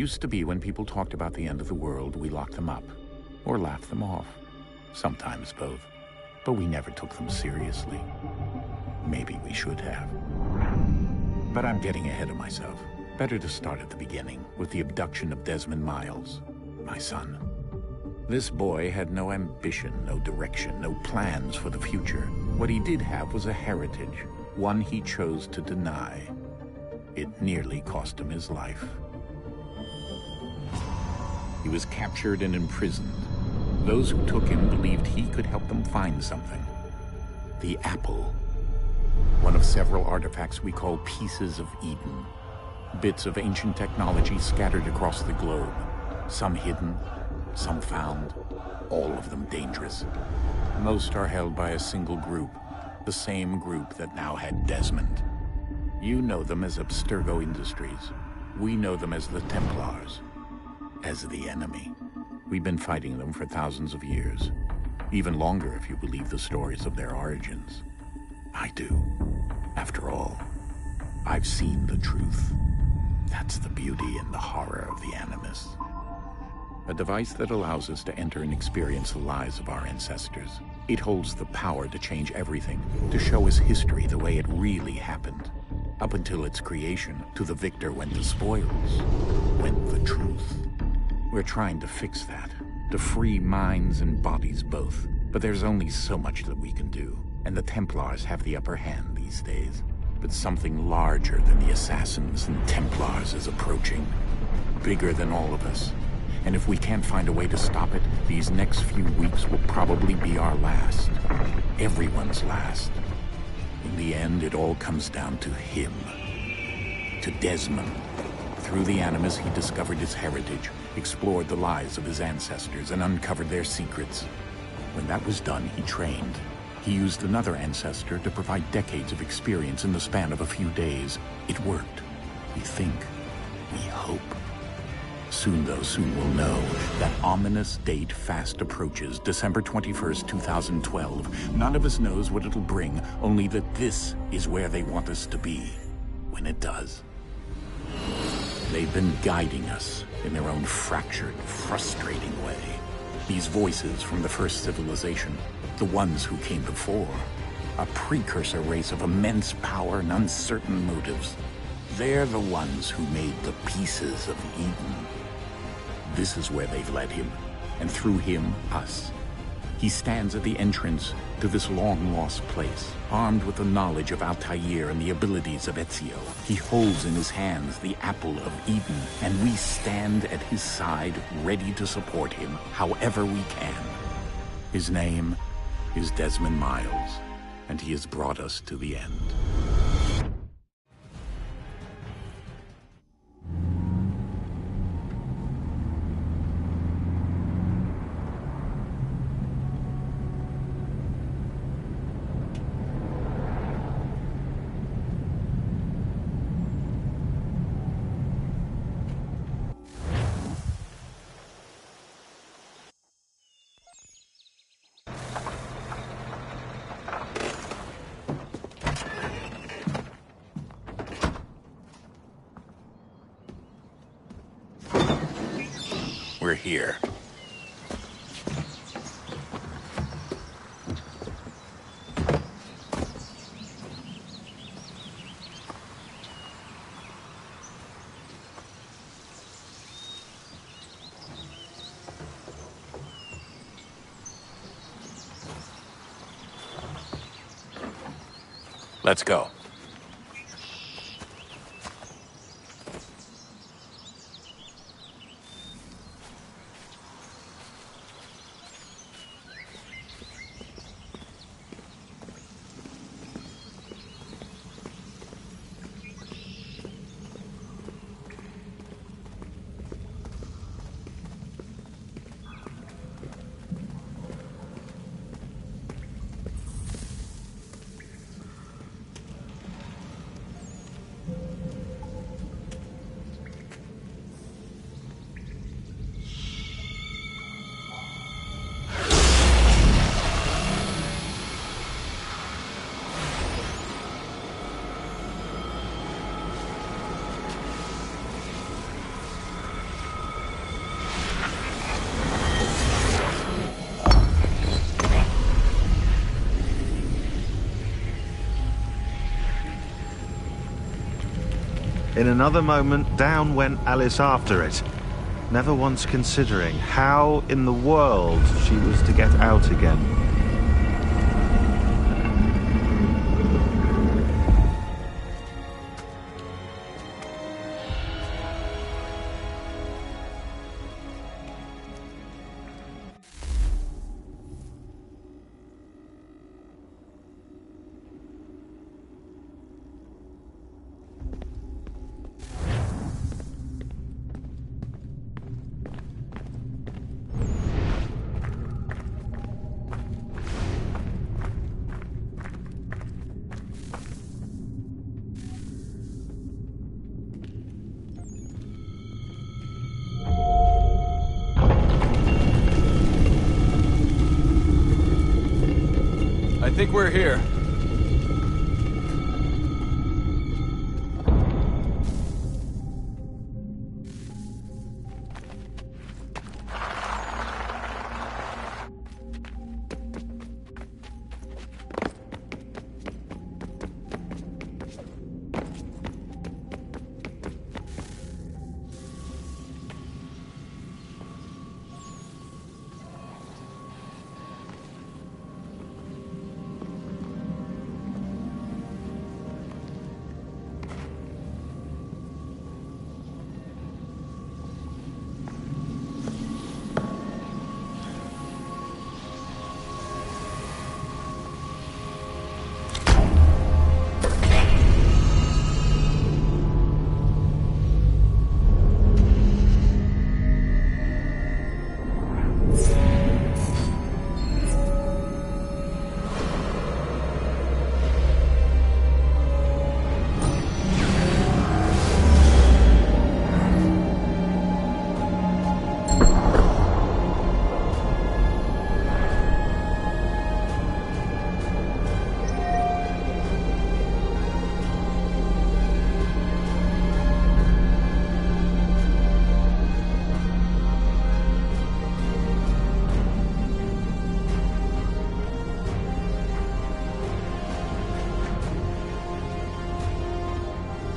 Used to be when people talked about the end of the world, we locked them up. Or laughed them off. Sometimes both. But we never took them seriously. Maybe we should have. But I'm getting ahead of myself. Better to start at the beginning, with the abduction of Desmond Miles, my son. This boy had no ambition, no direction, no plans for the future. What he did have was a heritage, one he chose to deny. It nearly cost him his life. He was captured and imprisoned. Those who took him believed he could help them find something. The apple. One of several artifacts we call pieces of Eden. Bits of ancient technology scattered across the globe. Some hidden, some found, all of them dangerous. Most are held by a single group, the same group that now had Desmond. You know them as Abstergo Industries. We know them as the Templars, as the enemy. We've been fighting them for thousands of years, even longer if you believe the stories of their origins. I do. After all, I've seen the truth. That's the beauty and the horror of the Animus. A device that allows us to enter and experience the lives of our ancestors. It holds the power to change everything, to show us history the way it really happened. Up until its creation, to the victor went the spoils, went the truth. We're trying to fix that, to free minds and bodies both. But there's only so much that we can do, and the Templars have the upper hand these days. But something larger than the Assassins and Templars is approaching, bigger than all of us. And if we can't find a way to stop it, these next few weeks will probably be our last. Everyone's last. In the end, it all comes down to him. To Desmond. Through the Animus, he discovered his heritage, explored the lives of his ancestors, and uncovered their secrets. When that was done, he trained. He used another ancestor to provide decades of experience in the span of a few days. It worked. We think. We hope. Soon, though, soon we'll know. That ominous date fast approaches, December 21st, 2012. None of us knows what it'll bring, only that this is where they want us to be, when it does. They've been guiding us in their own fractured, frustrating way. These voices from the first civilization, the ones who came before, a precursor race of immense power and uncertain motives. They're the ones who made the pieces of Eden. This is where they've led him, and through him, us. He stands at the entrance to this long-lost place, armed with the knowledge of Altair and the abilities of Ezio. He holds in his hands the apple of Eden, and we stand at his side, ready to support him however we can. His name is Desmond Miles, and he has brought us to the end. We're here. Let's go. In another moment, down went Alice after it, never once considering how in the world she was to get out again. I think we're here.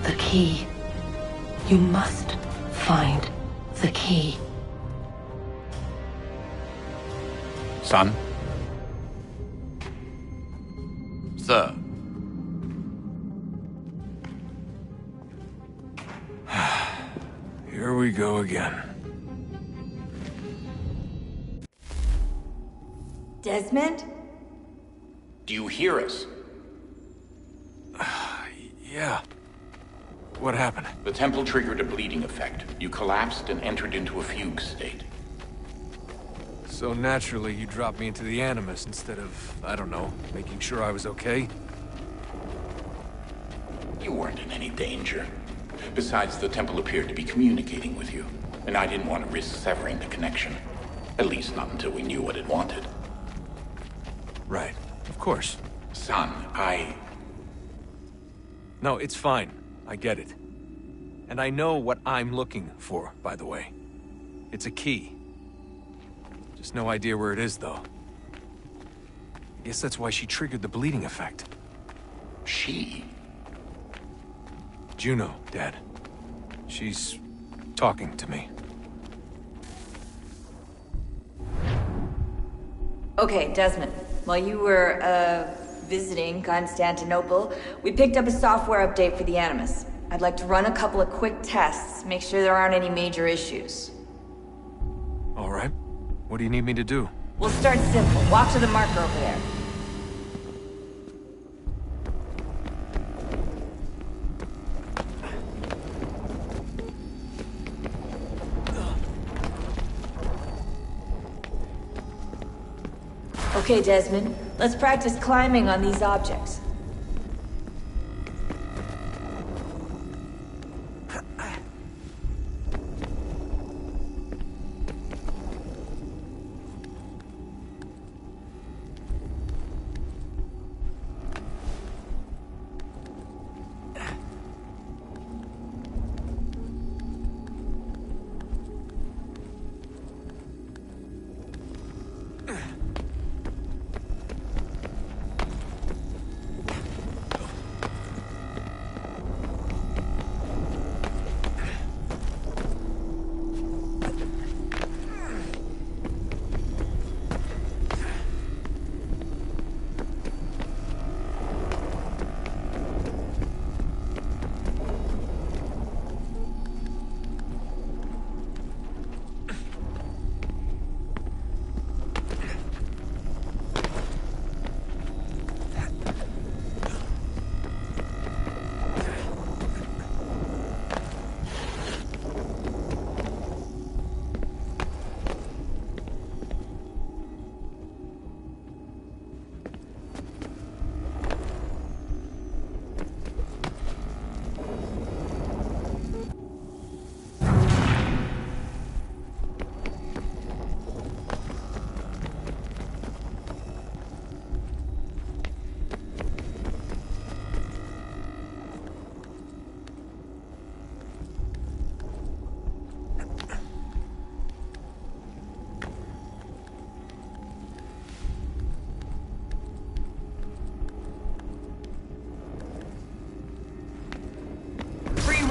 The key. You must find the key. Son? Sir. Here we go again. Desmond? Do you hear us? Yeah. What happened? The temple triggered a bleeding effect. You collapsed and entered into a fugue state. So naturally, you dropped me into the Animus instead of, I don't know, making sure I was okay? You weren't in any danger. Besides, the temple appeared to be communicating with you, and I didn't want to risk severing the connection. At least not until we knew what it wanted. Right. Of course. Son, No, it's fine. I get it. And I know what I'm looking for, by the way. It's a key. Just no idea where it is, though. I guess that's why she triggered the bleeding effect. She? Juno, Dad. She's talking to me. Okay, Desmond. While you were, visiting Constantinople, we picked up a software update for the Animus. I'd like to run a couple of quick tests, make sure there aren't any major issues. All right. What do you need me to do? We'll start simple. Walk to the marker over there. Okay, Desmond. Let's practice climbing on these objects.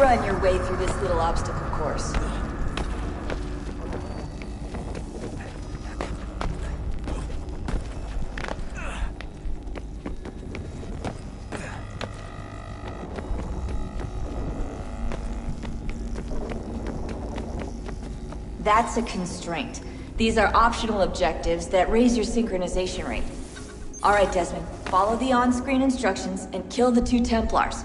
run your way through this little obstacle course. That's a constraint. These are optional objectives that raise your synchronization rate. Alright, Desmond. Follow the on-screen instructions and kill the 2 Templars.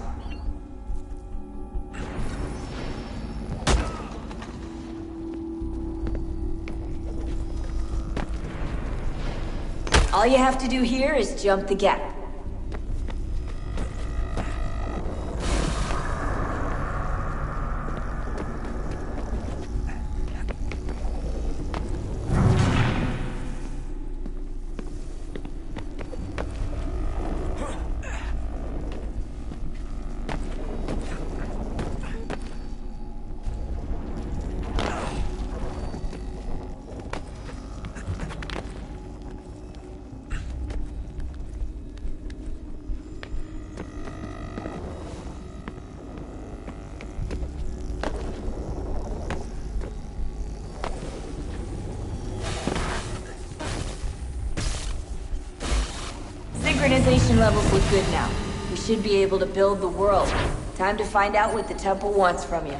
All you have to do here is jump the gap. Synchronization levels look good now. We should be able to build the world. Time to find out what the temple wants from you.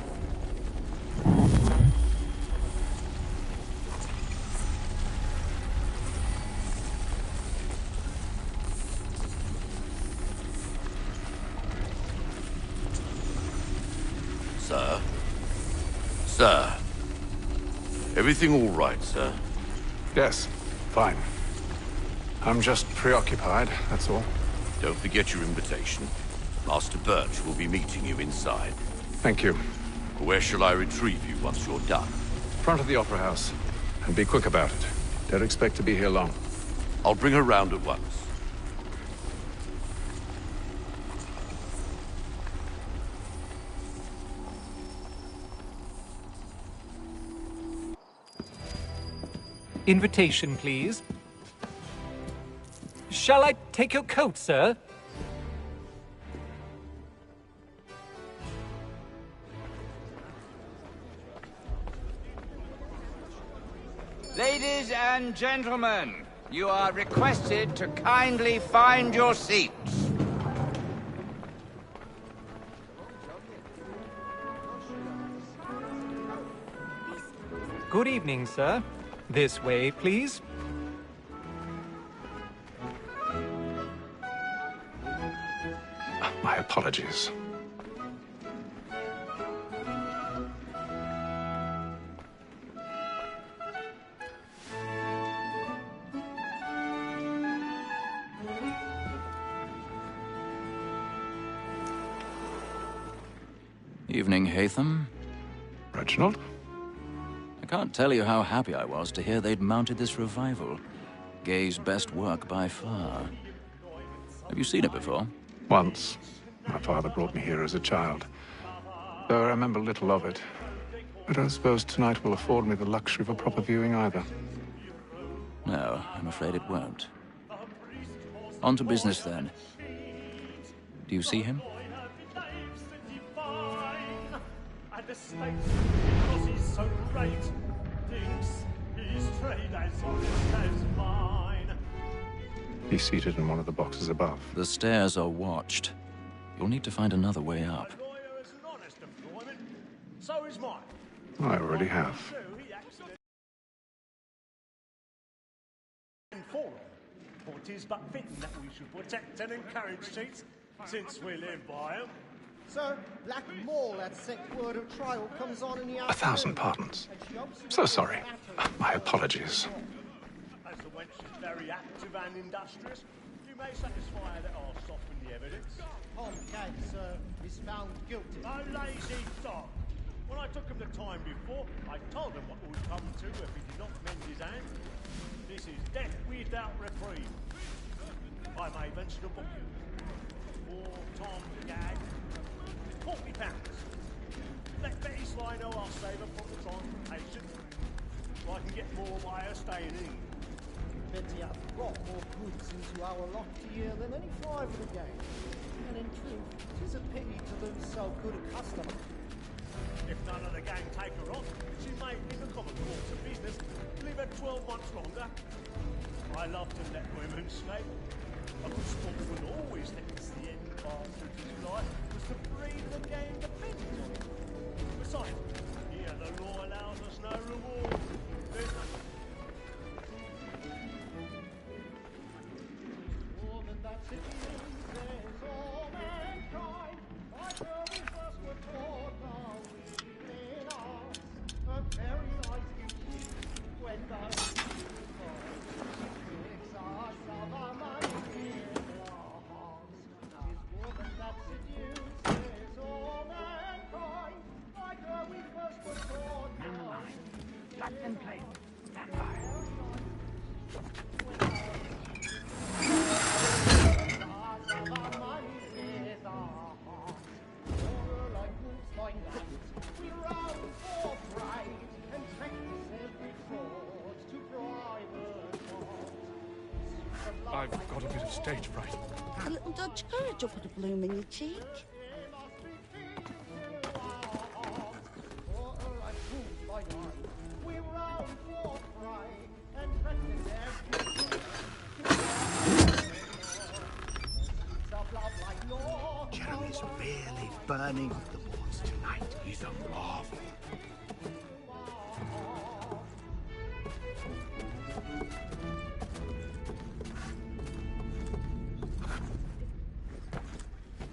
Sir? Sir? Everything all right, sir? Yes, fine. I'm just preoccupied, that's all. Don't forget your invitation. Master Birch will be meeting you inside. Thank you. Where shall I retrieve you once you're done? Front of the Opera House. And be quick about it. Don't expect to be here long. I'll bring her round at once. Invitation, please. Shall I take your coat, sir? Ladies and gentlemen, you are requested to kindly find your seats. Good evening, sir. This way, please. My apologies. Evening, Haytham. Reginald? I can't tell you how happy I was to hear they'd mounted this revival. Gay's best work by far. Have you seen it before? Once. My father brought me here as a child. Though I remember little of it. I don't suppose tonight will afford me the luxury of a proper viewing either. No, I'm afraid it won't. On to business, then. Do you see him? He's seated in one of the boxes above. The stairs are watched. You'll need to find another way up. I already have. For 'tis but fitting that we should protect and encourage cheats, since we live by them. Sir, Black Mall at sick word of trial comes on in the afternoon. 1,000 pardons. So sorry. My apologies. As the wench is very active and industrious, you may satisfy her that I'll soften the evidence. Tom Cad, sir, is found guilty. A lazy dog. When I took him the time before, I told him what would come to if he did not mend his hand. This is death without reprieve. I may venture to book you. For Tom Gag, £40. Let Betty Sly know I'll save her from the transportation, so I can get more by her staying in. Betty hath brought more goods into our lofty year than any five of the game. And in truth, 'tis a pity to lose so good a customer. If none of the gang take her on, she may, in the common course of business, live her 12 months longer. I love to let women escape. A good sportsman always thinks the end part of his life was to free the gang dependent on it. Besides, here the law allows us no reward. There's nothing. More than that city says all mankind. My girl first were taught now within us. Her very eyes give cheek when the picks us of our money in our hearts. Tis more than that seduces all mankind. My girl we first were taught now. Lock in place. Stand by. I've got a bit of stage fright. A little dodge courage will put a bloom in your cheek. Jeremy's really burning off the boards tonight. He's a marvel.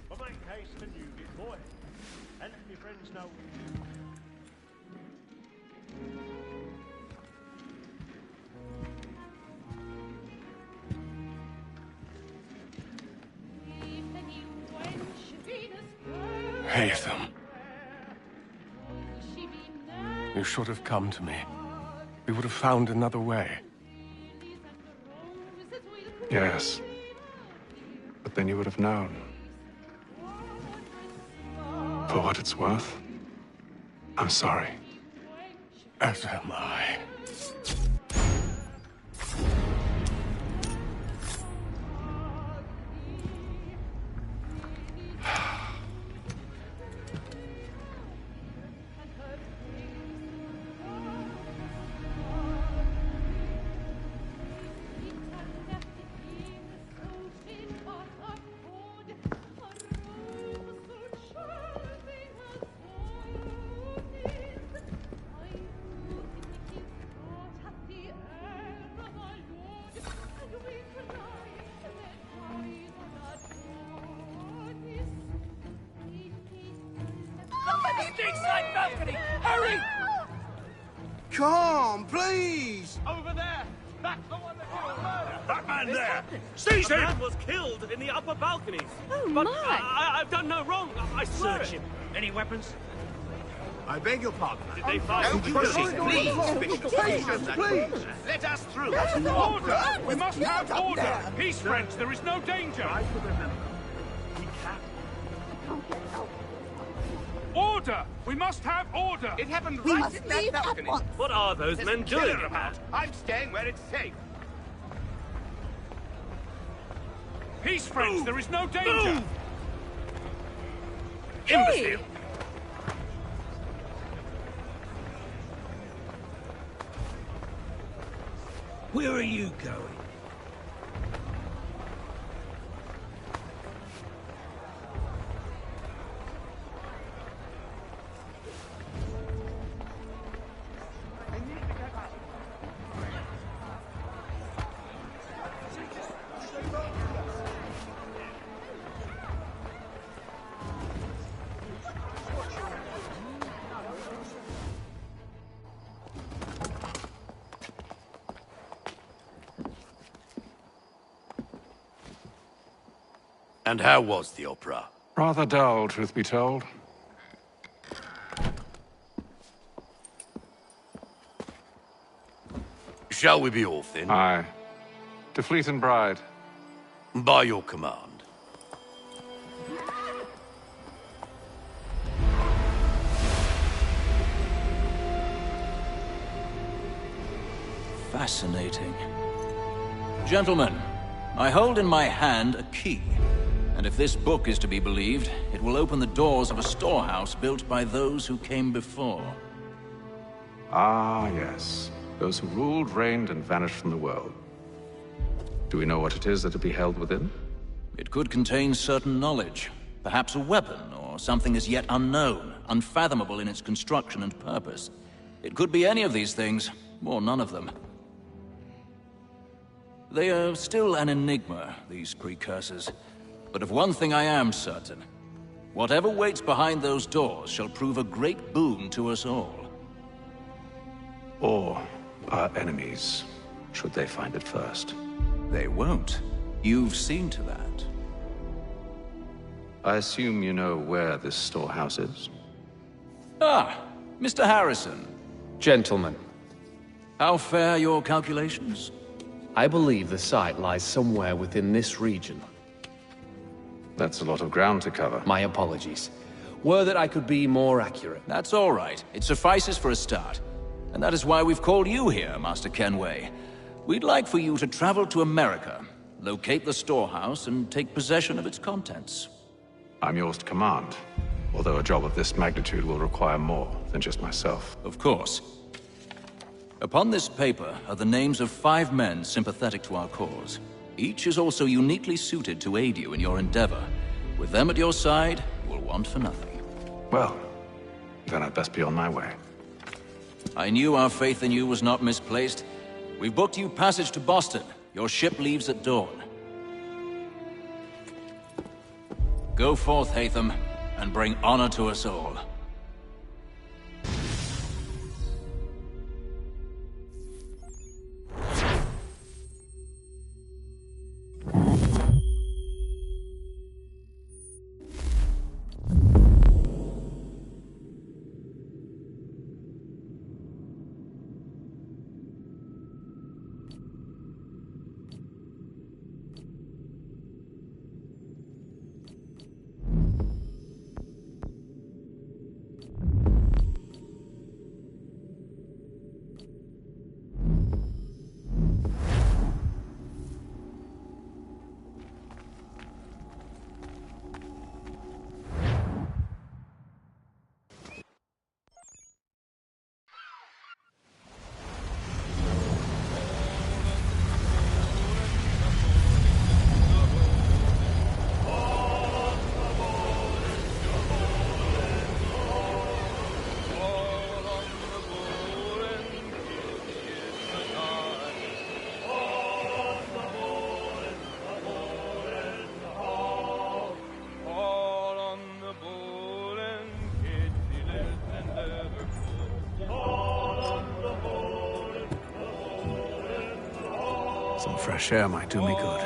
But make haste and you get boy. And let your friends know. Haytham. You should have come to me. We would have found another way. Yes. But then you would have known. For what it's worth, I'm sorry. As am I. Balcony! Hurry! Come, please! Over there! That's the one that killed murder! That man there! Seize him! Man was killed in the upper balconies. Oh, but my! I've done no wrong. I swear Search it. him. Any weapons? I beg your pardon. Did they find Don't proceed, please, Bishop. Patience, please. Let us through. Order! We must have order! Peace, friends, there is no danger! I can remember. We can. Order! We must have order! It happened We right must at that leave at balcony. once. What are those There's men a killer doing? about. I'm staying where it's safe. Peace, friends, there is no danger! Imbecile! Where are you going? And how was the opera? Rather dull, truth be told. Shall we be off then? Aye. To Fleet and Bride. By your command. Fascinating. Gentlemen, I hold in my hand a key. And if this book is to be believed, it will open the doors of a storehouse built by those who came before. Ah, yes. Those who ruled, reigned, and vanished from the world. Do we know what it is that will be held within? It could contain certain knowledge. Perhaps a weapon, or something as yet unknown, unfathomable in its construction and purpose. It could be any of these things, or none of them. They are still an enigma, these precursors. But of one thing I am certain. Whatever waits behind those doors shall prove a great boon to us all. Or our enemies, should they find it first. They won't. You've seen to that. I assume you know where this storehouse is? Ah, Mr. Harrison. Gentlemen. How fare your calculations? I believe the site lies somewhere within this region. That's a lot of ground to cover. My apologies. Were that I could be more accurate. That's all right. It suffices for a start. And that is why we've called you here, Master Kenway. We'd like for you to travel to America, locate the storehouse, and take possession of its contents. I'm yours to command, although a job of this magnitude will require more than just myself. Of course. Upon this paper are the names of 5 men sympathetic to our cause. Each is also uniquely suited to aid you in your endeavor. With them at your side, you will want for nothing. Well, then I'd best be on my way. I knew our faith in you was not misplaced. We've booked you passage to Boston. Your ship leaves at dawn. Go forth, Hatham, and bring honor to us all. Some fresh air might do me good.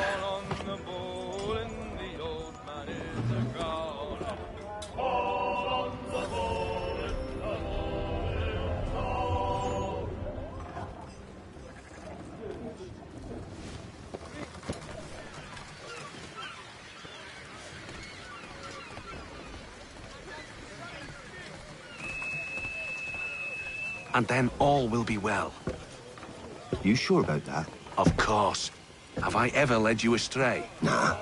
And then all will be well. You sure about that? Of course. Have I ever led you astray? Nah.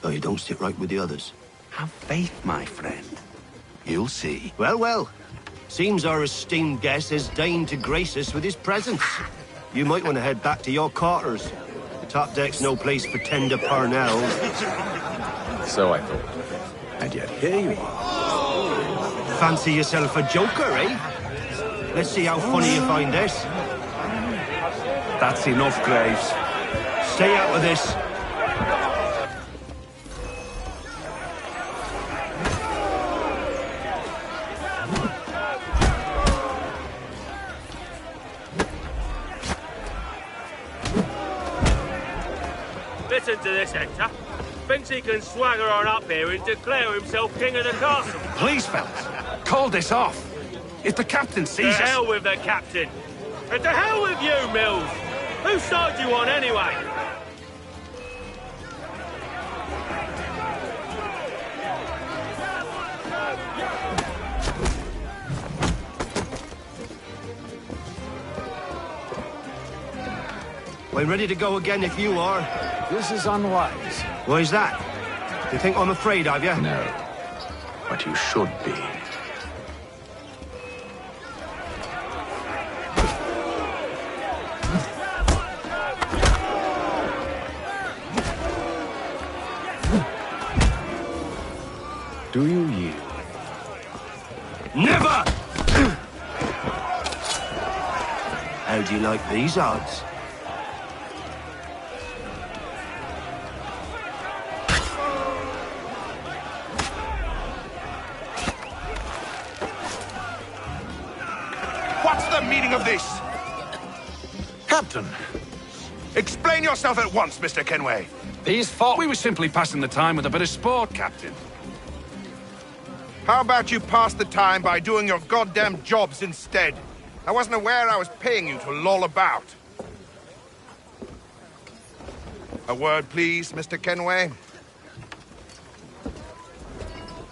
Though you don't sit right with the others. Have faith, my friend. You'll see. Well, well. Seems our esteemed guest has deigned to grace us with his presence. You might want to head back to your quarters. The top deck's no place for tender parnells. So I thought. And yet here you are. Fancy yourself a joker, eh? Let's see how funny you find this. That's enough, Graves. Stay out of this. Listen to this, Hector. Thinks he can swagger on up here and declare himself king of the castle. Please, fellas, call this off. If the captain sees us... To hell with the captain. And to hell with you, Mills. Whose side you on, anyway? I'm ready to go again if you are. This is unwise. Why's that? You think I'm afraid of you? No. But you should be. Do you yield? Never! How do you like these odds? What's the meaning of this? Captain! Explain yourself at once, Mr. Kenway. These fought. We were simply passing the time with a bit of sport, Captain. How about you pass the time by doing your goddamn jobs instead? I wasn't aware I was paying you to loll about. A word, please, Mr. Kenway.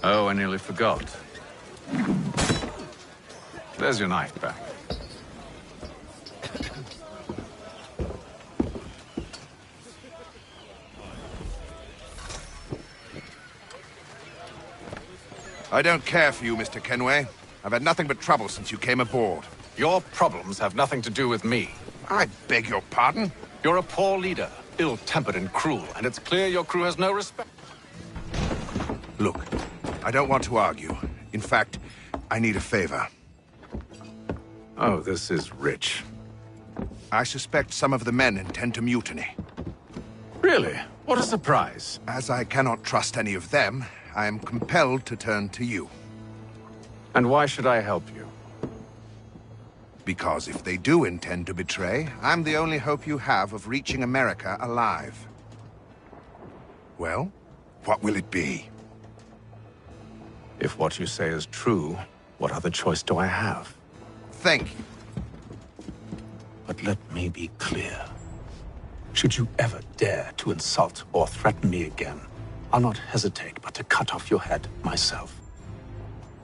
Oh, I nearly forgot. There's your knife back. I don't care for you, Mr. Kenway. I've had nothing but trouble since you came aboard. Your problems have nothing to do with me. I beg your pardon? You're a poor leader, ill-tempered and cruel, and it's clear your crew has no respect. Look, I don't want to argue. In fact, I need a favor. Oh, this is rich. I suspect some of the men intend to mutiny. Really? What a surprise. As I cannot trust any of them, I am compelled to turn to you. And why should I help you? Because if they do intend to betray, I'm the only hope you have of reaching America alive. Well, what will it be? If what you say is true, what other choice do I have? Thank you. But let me be clear. Should you ever dare to insult or threaten me again, I'll not hesitate but to cut off your head myself.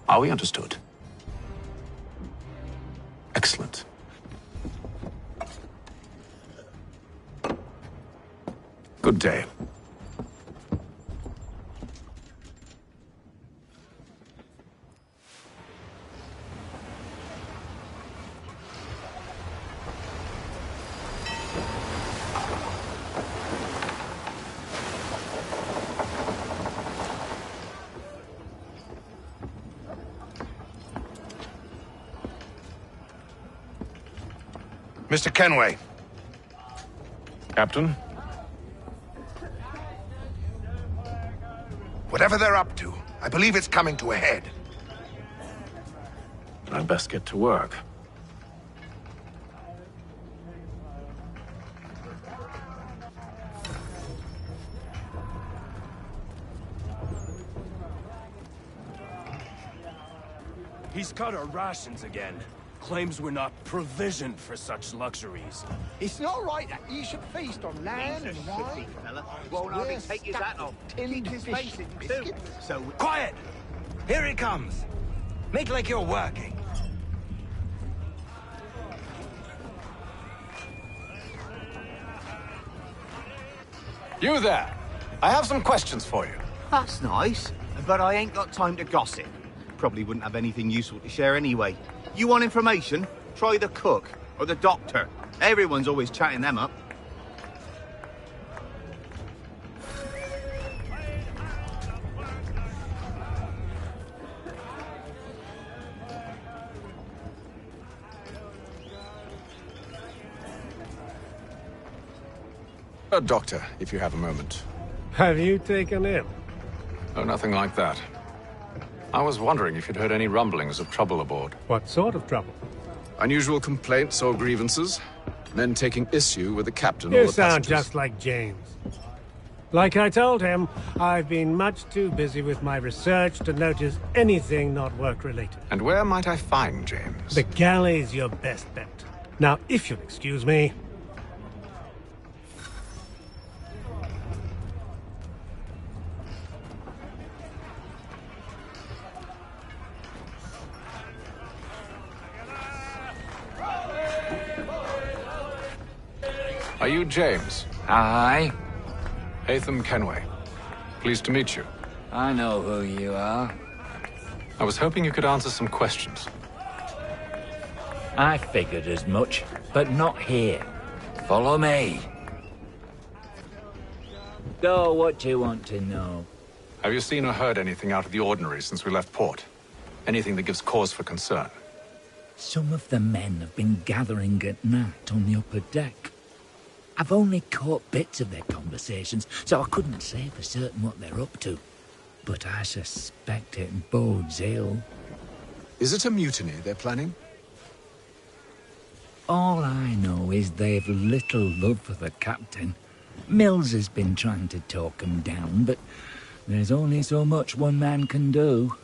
Are we understood? Excellent. Good day. Mr. Kenway. Captain? Whatever they're up to, I believe it's coming to a head. I'd best get to work. He's cut our rations again. Claims we're not provisioned for such luxuries. It's not right that you should feast on lamb and wine. Fella. Won't hardly take his hat off. Tinned fish and biscuits. So Quiet! Here he comes. Make like you're working. You there! I have some questions for you. that's nice, but I ain't got time to gossip. Probably wouldn't have anything useful to share anyway. You want information? Try the cook or the doctor. Everyone's always chatting them up. A doctor, if you have a moment. Have you taken him? Oh, nothing like that. I was wondering if you'd heard any rumblings of trouble aboard. What sort of trouble? Unusual complaints or grievances? Men taking issue with the captain or You the sound passengers? just like James. Like I told him, I've been much too busy with my research to notice anything not work-related. And where might I find James? The galley's your best bet. Now, if you'll excuse me... Are you James? Aye. Hatham Kenway. Pleased to meet you. I know who you are. I was hoping you could answer some questions. I figured as much, but not here. Follow me. Go, what do you want to know? Have you seen or heard anything out of the ordinary since we left port? Anything that gives cause for concern? Some of the men have been gathering at night on the upper deck. I've only caught bits of their conversations, so I couldn't say for certain what they're up to. But I suspect it bodes ill. Is it a mutiny they're planning? All I know is they've little love for the captain. Mills has been trying to talk him down, but there's only so much one man can do.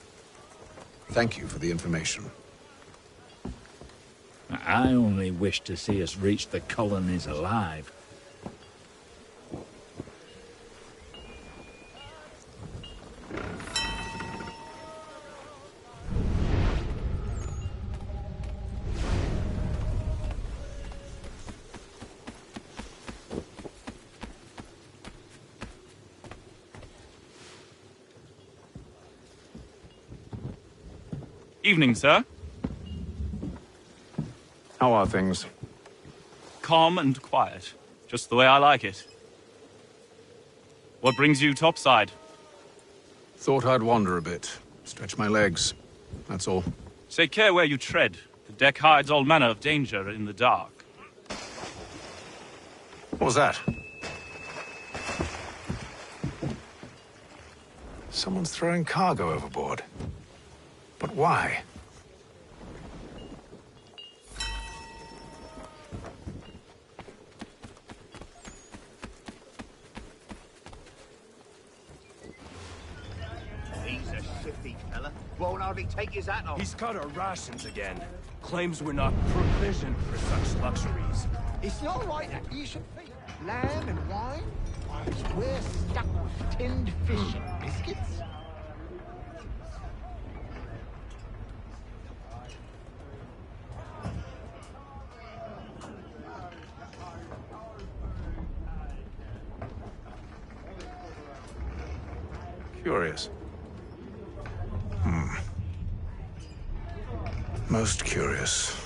Thank you for the information. I only wish to see us reach the colonies alive. Evening, sir. How are things? Calm and quiet. Just the way I like it. What brings you topside? Thought I'd wander a bit. Stretch my legs. That's all. Take care where you tread. The deck hides all manner of danger in the dark. What was that? Someone's throwing cargo overboard. But why? He's a shifty fella. Won't hardly take his hat off. He's cut our rations again. Claims we're not provisioned for such luxuries. It's not right that you should feed lamb and wine whilst we're stuck with tinned fish and biscuits. Curious. Most curious.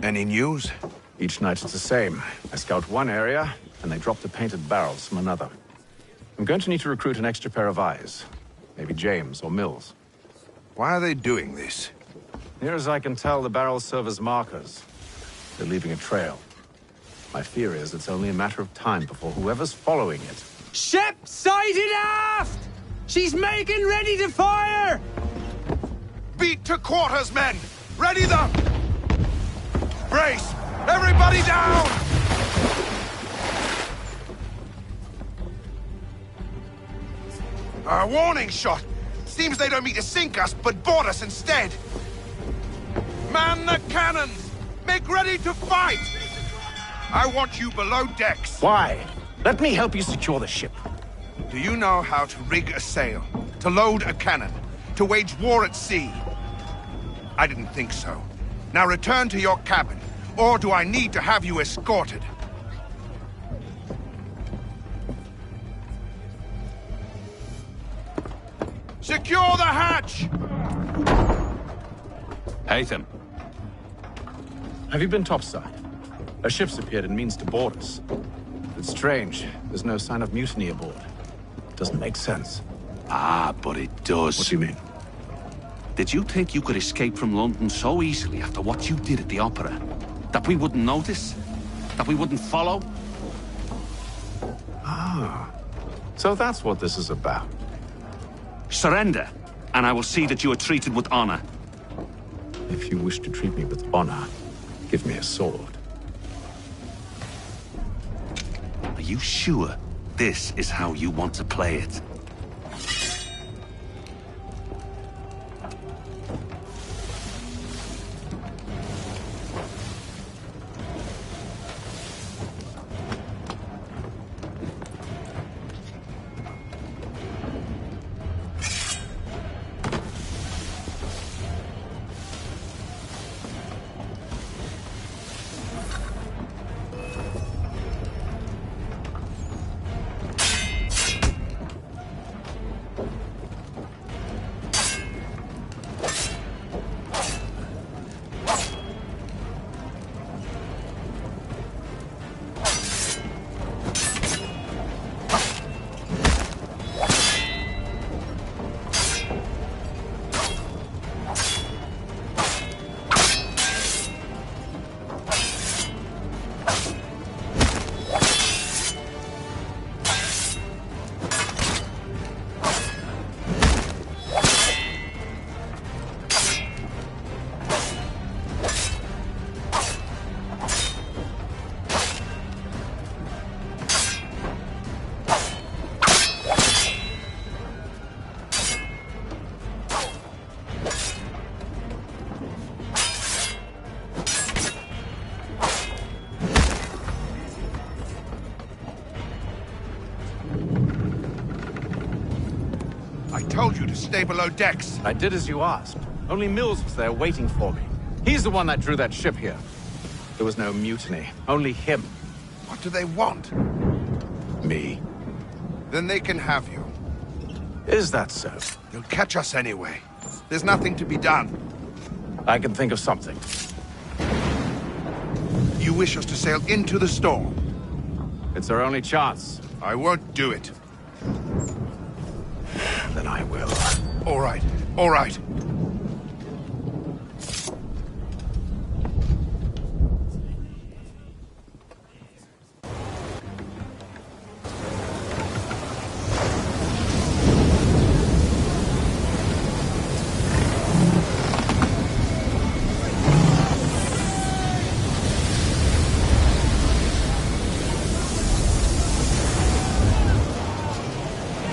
Any news? Each night it's the same. I scout one area, and they drop the painted barrels from another. I'm going to need to recruit an extra pair of eyes. Maybe James or Mills. Why are they doing this? Near as I can tell, the barrels serve as markers. They're leaving a trail. My fear is it's only a matter of time before whoever's following it... Ship sighted aft! She's making ready to fire! Beat to quarters, men! Ready them! Brace! Everybody down! A warning shot! Seems they don't mean to sink us, but board us instead! Man the cannons! Make ready to fight! I want you below decks! Why? Let me help you secure the ship. Do you know how to rig a sail? To load a cannon? To wage war at sea? I didn't think so. Now return to your cabin, or do I need to have you escorted? Secure the hatch! Haytham. Have you been topside? A ship's appeared and means to board us. It's strange. There's no sign of mutiny aboard. Doesn't make sense. Ah, but it does. What do you mean? Did you think you could escape from London so easily after what you did at the opera? That we wouldn't notice? That we wouldn't follow? Ah. So that's what this is about. Surrender, and I will see that you are treated with honor. If you wish to treat me with honor, give me a sword. Are you sure this is how you want to play it. I told you to stay below decks. I did as you asked. Only Mills was there waiting for me. He's the one that drew that ship here. There was no mutiny, only him. What do they want? Me. Then they can have you. Is that so? They'll catch us anyway. There's nothing to be done. I can think of something. You wish us to sail into the storm? It's our only chance. I won't do it. Then I will. All right, all right.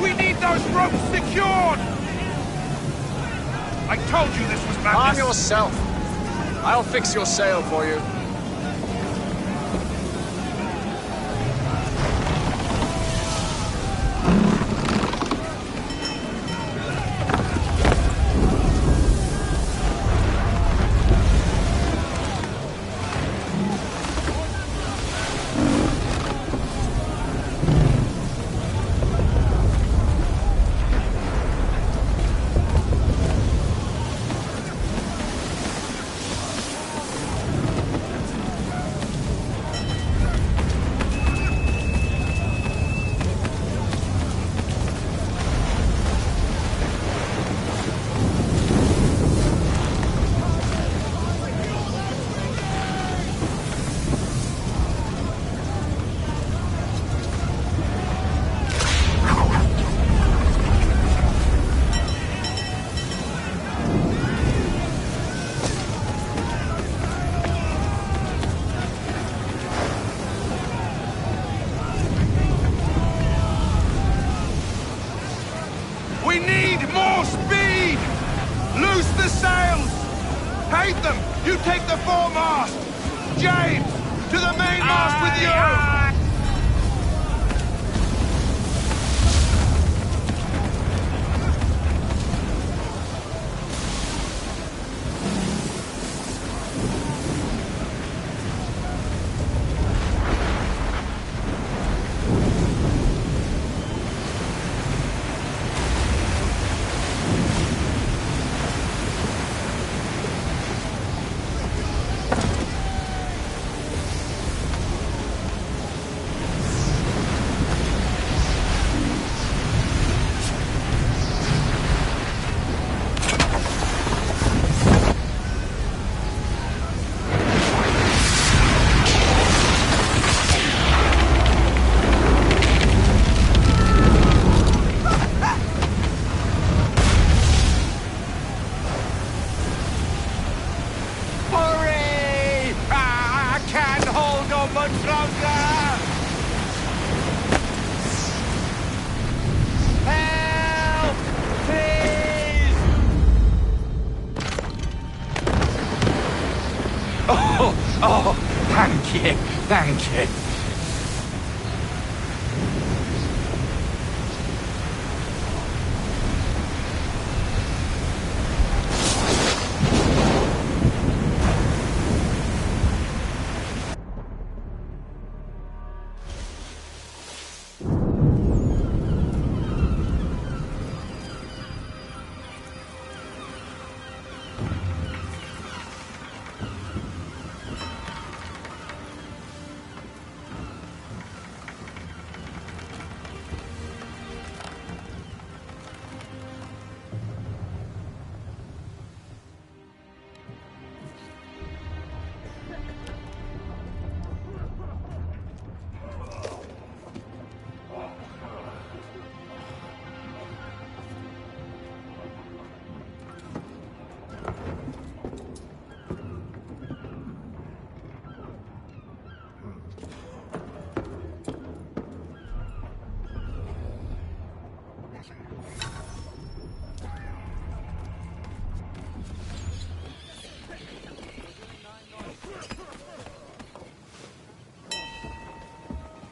We need those ropes secured! I told you this was madness! Arm yourself. I'll fix your sail for you. We need more speed! Loose the sails! Hate them! You take the foremast! James, to the mainmast with you! Thank you.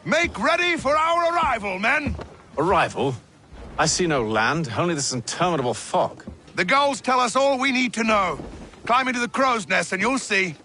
Make ready for our arrival, men! Arrival? I see no land, only this interminable fog. The gulls tell us all we need to know. Climb into the crow's nest and you'll see.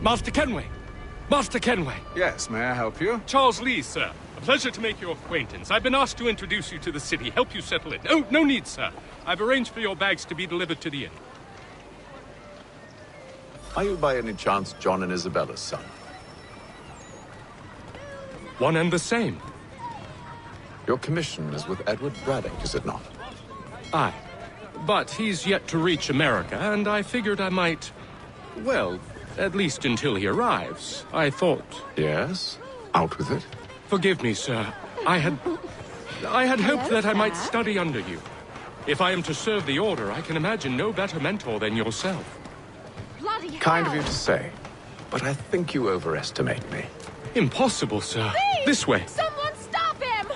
Master Kenway! Master Kenway! Yes, may I help you? Charles Lee, sir. A pleasure to make your acquaintance. I've been asked to introduce you to the city, help you settle in. Oh, no need, sir. I've arranged for your bags to be delivered to the inn. Are you by any chance John and Isabella's son? One and the same. Your commission is with Edward Braddock, is it not? Aye. But he's yet to reach America, and I figured I might... well, at least until he arrives. I thought... Yes? Out with it. Forgive me, sir. I had hoped that I might study under you. If I am to serve the Order, I can imagine no better mentor than yourself. Bloody hell. Kind of you to say, but I think you overestimate me. Impossible, sir. Please! This way. Someone stop him!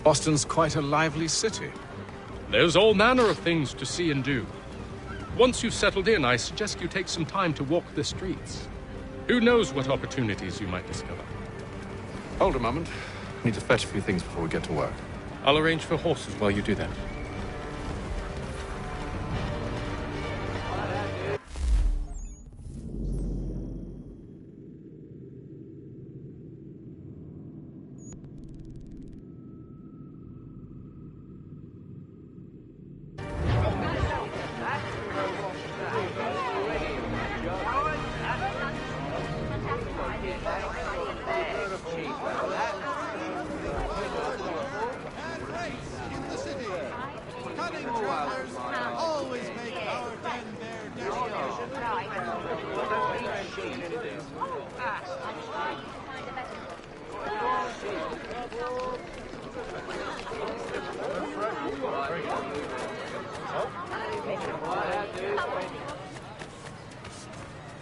Boston's quite a lively city. There's all manner of things to see and do. Once you've settled in, I suggest you take some time to walk the streets. Who knows what opportunities you might discover. Hold a moment. I need to fetch a few things before we get to work. I'll arrange for horses while you do that. Cunning travelers always make our den their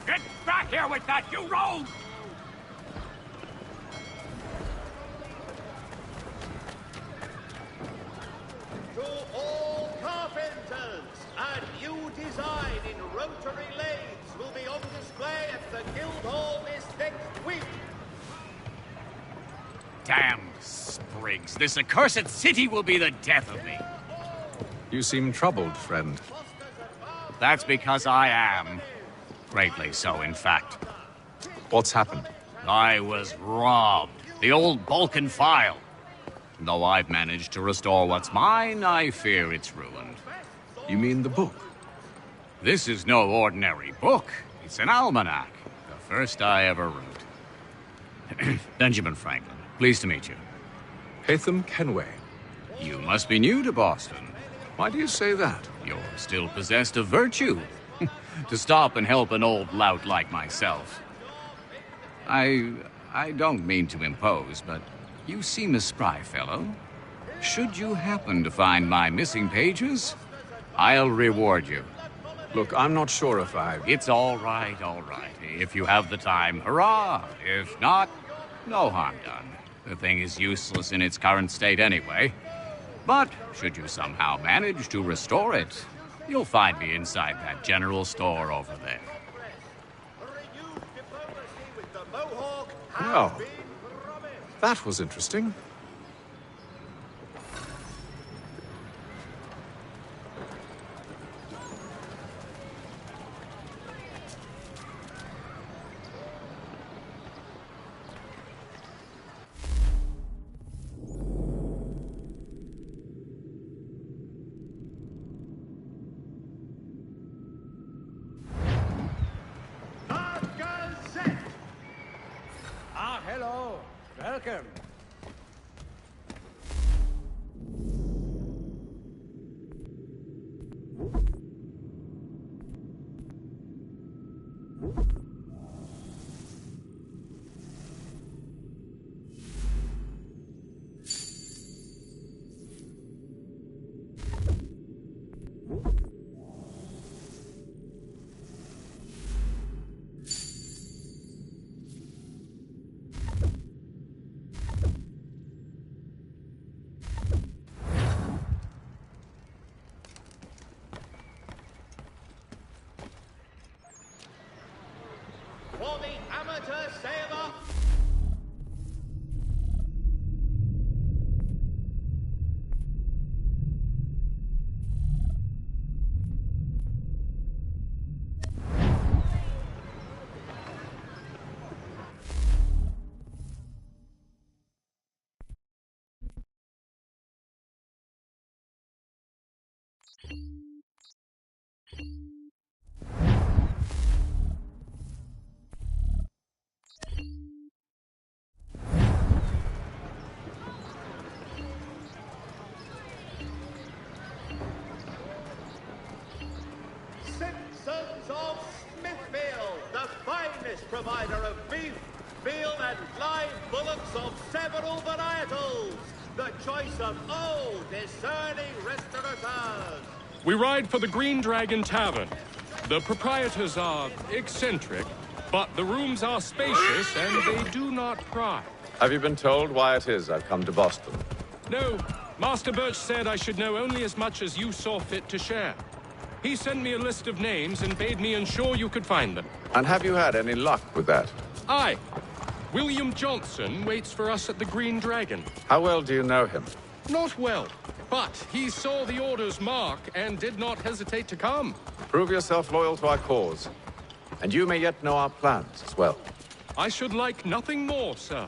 Get back here with that, you rogue! To all carpenters, a new design in rotary lathes will be on display at the Guildhall this next week. Damn sprigs, this accursed city will be the death of me. You seem troubled, friend. That's because I am. Greatly so, in fact. What's happened? I was robbed. The old Balkan file. Though I've managed to restore what's mine, I fear it's ruined. You mean the book? This is no ordinary book. It's an almanac. The first I ever wrote. Benjamin Franklin, pleased to meet you. Hatham Kenway. You must be new to Boston. Why do you say that? You're still possessed of virtue. To stop and help an old lout like myself. I don't mean to impose, but you seem a spry fellow. Should you happen to find my missing pages, I'll reward you. Look, I'm not sure if I... It's all right, all right. If you have the time, hurrah! If not, no harm done. The thing is useless in its current state anyway. But should you somehow manage to restore it, you'll find me inside that general store over there. Well, that was interesting. Hello. Welcome. For the amateur sailor. Simpsons of Smithfield, the finest provider of beef, veal and live bullocks of several varietals. The choice of old, discerning restaurateurs. We ride for the Green Dragon Tavern. The proprietors are eccentric, but the rooms are spacious and they do not pry. Have you been told why it is I've come to Boston? No, Master Birch said I should know only as much as you saw fit to share. He sent me a list of names and bade me ensure you could find them. And have you had any luck with that? Aye. William Johnson waits for us at the Green Dragon. How well do you know him? Not well, but he saw the order's mark and did not hesitate to come. Prove yourself loyal to our cause, and you may yet know our plans as well. I should like nothing more, sir.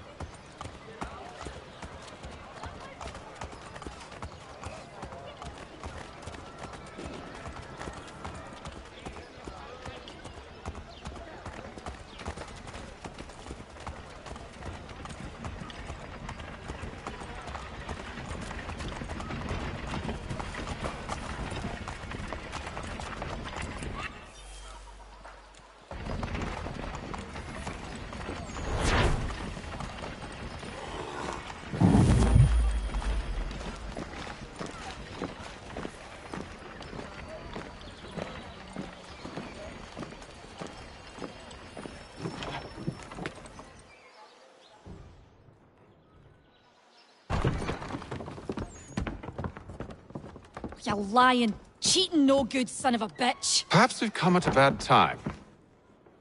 You lying, cheating, no good son of a bitch. Perhaps we've come at a bad time.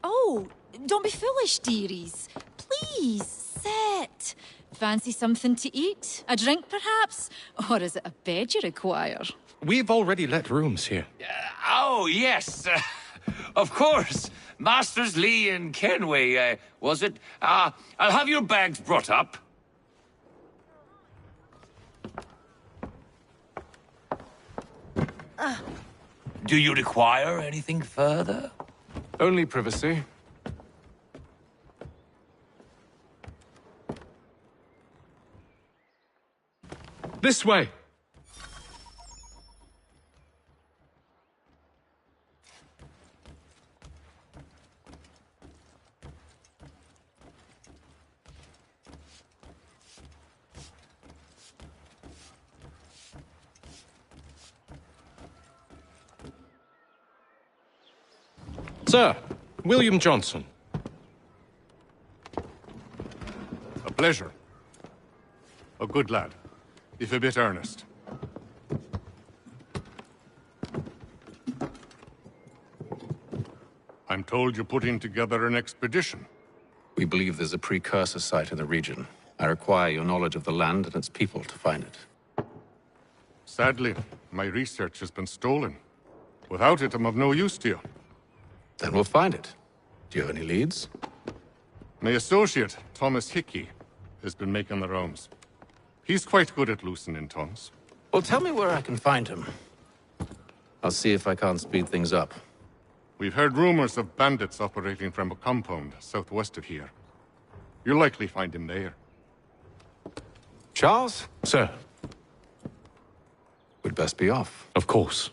Oh, don't be foolish, dearies. Please, sit. Fancy something to eat? A drink, perhaps? Or is it a bed you require? We've already let rooms here. Oh, yes. Of course. Masters Lee and Kenway, was it? I'll have your bags brought up. Do you require anything further? Only privacy. This way! Sir, William Johnson. A pleasure. A good lad, if a bit earnest. I'm told you're putting together an expedition. We believe there's a precursor site in the region. I require your knowledge of the land and its people to find it. Sadly, my research has been stolen. Without it, I'm of no use to you. Then we'll find it. Do you have any leads? My associate, Thomas Hickey, has been making the rounds. He's quite good at loosening tongues. Well, tell me where I can find him. I'll see if I can't speed things up. We've heard rumors of bandits operating from a compound southwest of here. You'll likely find him there. Charles? Sir. We'd best be off. Of course.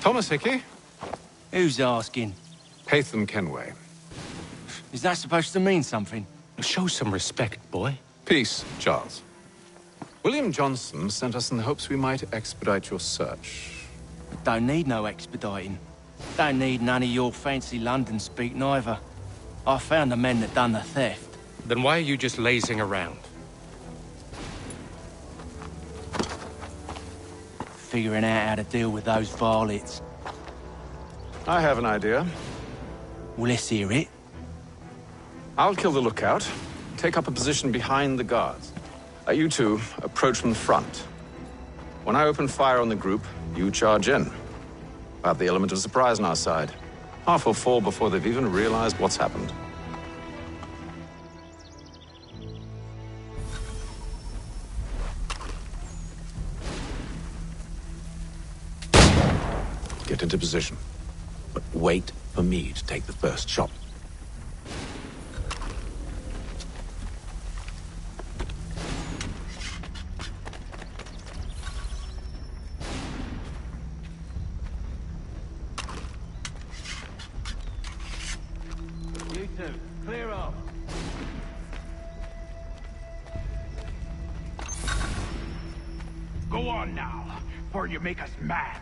Thomas Hickey? Who's asking? Haytham Kenway. Is that supposed to mean something? Show some respect, boy. Peace, Charles. William Johnson sent us in the hopes we might expedite your search. Don't need no expediting. Don't need none of your fancy London speak neither. I found the men that done the theft. Then why are you just lazing around? Figuring out how to deal with those varlets. I have an idea. Well, let's hear it. I'll kill the lookout, take up a position behind the guards. You two approach from the front. When I open fire on the group, you charge in. I have the element of surprise on our side. Half will fall before they've even realized what's happened. Get into position. But wait for me to take the first shot. You two, clear off. Go on now, before you make us mad.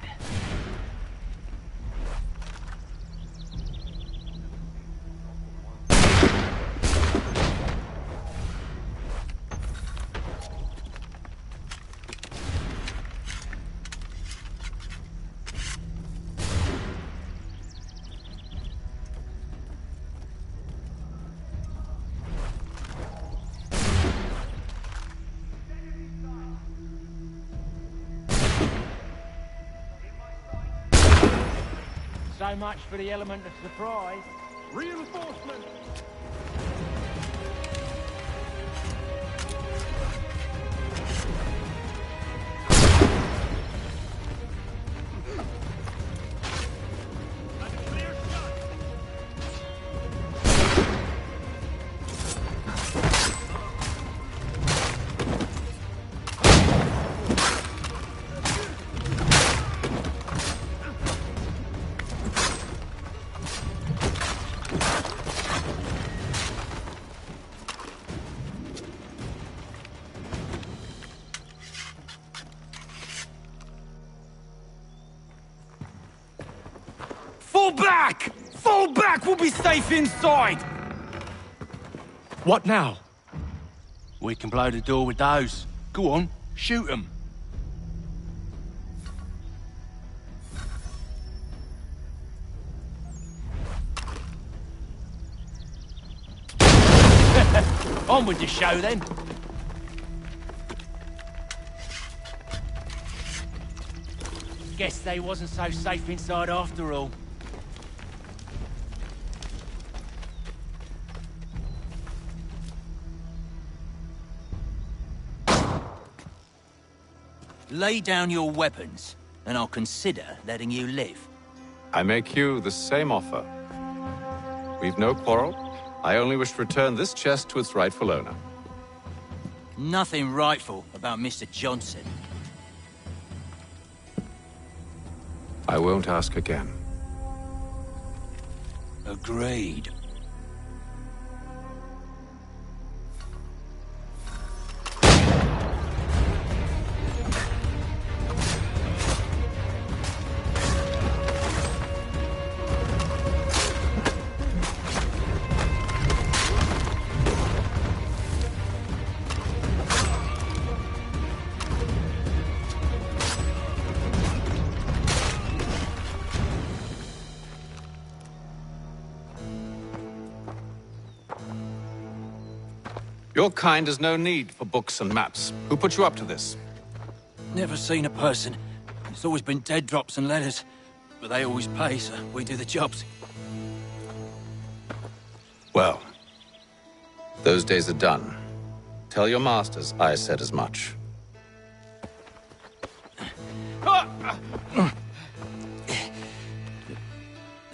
So much for the element of surprise. Reinforcement! Fall back! Fall back! We'll be safe inside! What now? We can blow the door with those. Go on, shoot them. On with the show then. Guess they wasn't so safe inside after all. Lay down your weapons, and I'll consider letting you live. I make you the same offer. We've no quarrel. I only wish to return this chest to its rightful owner. Nothing rightful about Mr. Johnson. I won't ask again. Agreed. Your kind has no need for books and maps. Who put you up to this? Never seen a person. It's always been dead drops and letters. But they always pay, so we do the jobs. Well, those days are done. Tell your masters I said as much.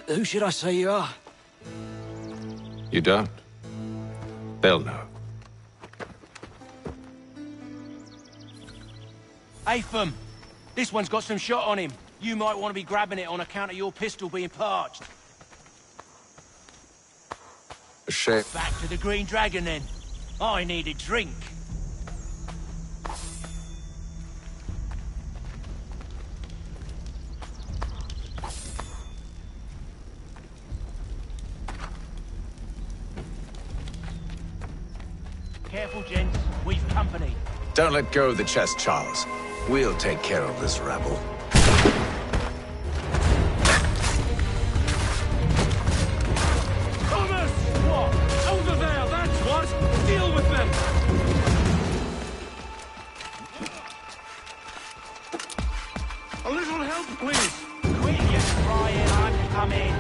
Who should I say you are? You don't? They'll know. Atham, this one's got some shot on him. You might want to be grabbing it on account of your pistol being parched. A shame. Back to the Green Dragon, then. I need a drink. Careful, gents. We've company. Don't let go of the chest, Charles. We'll take care of this rabble. Thomas! What? Over there, that's what! Deal with them! A little help, please! Quit your crying, I'm coming.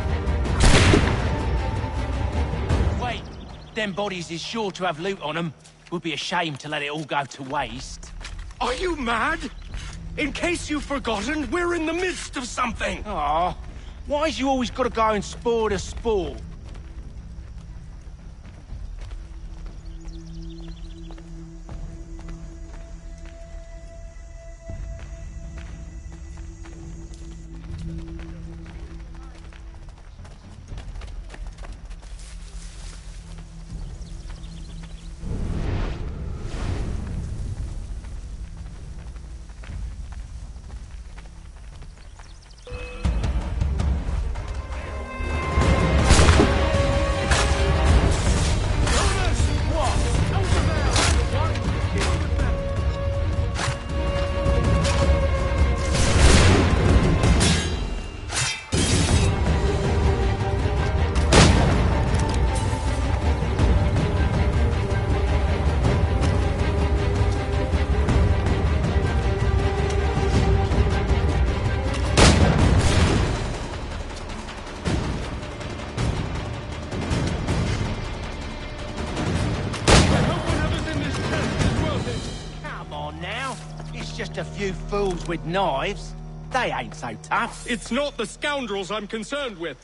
Wait, them bodies is sure to have loot on them. Would be a shame to let it all go to waste. Are you mad? In case you've forgotten, we're in the midst of something! Aw, why's you always gotta go and spoil the sport? just a few fools with knives. They ain't so tough. It's not the scoundrels I'm concerned with.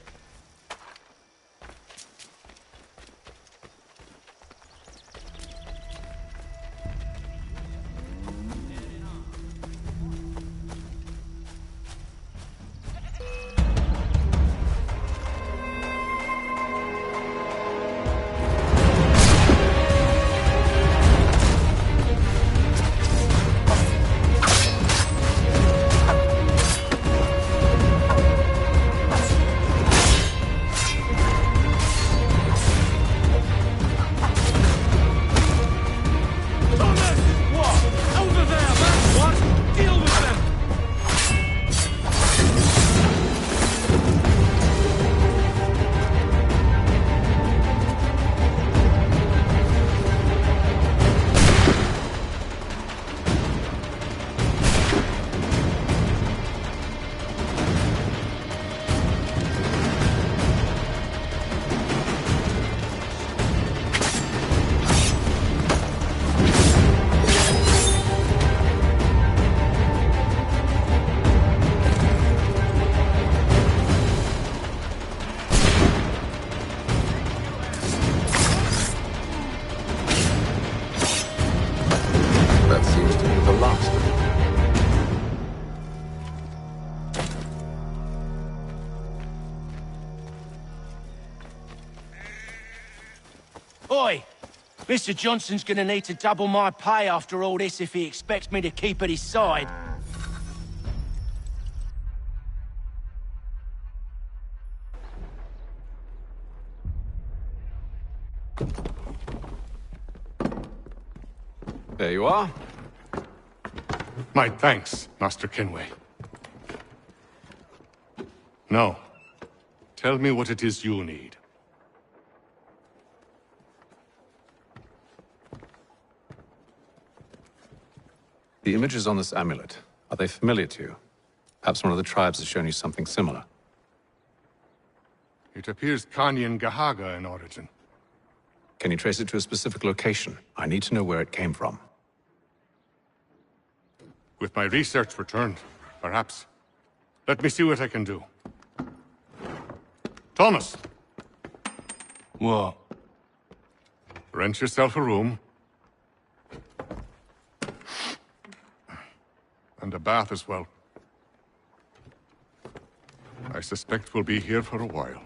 Oi! Mr. Johnson's gonna need to double my pay after all this if he expects me to keep at his side. There you are. My thanks, Master Kenway. Now, tell me what it is you need. The images on this amulet, are they familiar to you? Perhaps one of the tribes has shown you something similar. It appears Kanyan Gahaga in origin. Can you trace it to a specific location? I need to know where it came from. With my research returned, perhaps. Let me see what I can do. Thomas! What? Rent yourself a room. And a bath as well. I suspect we'll be here for a while.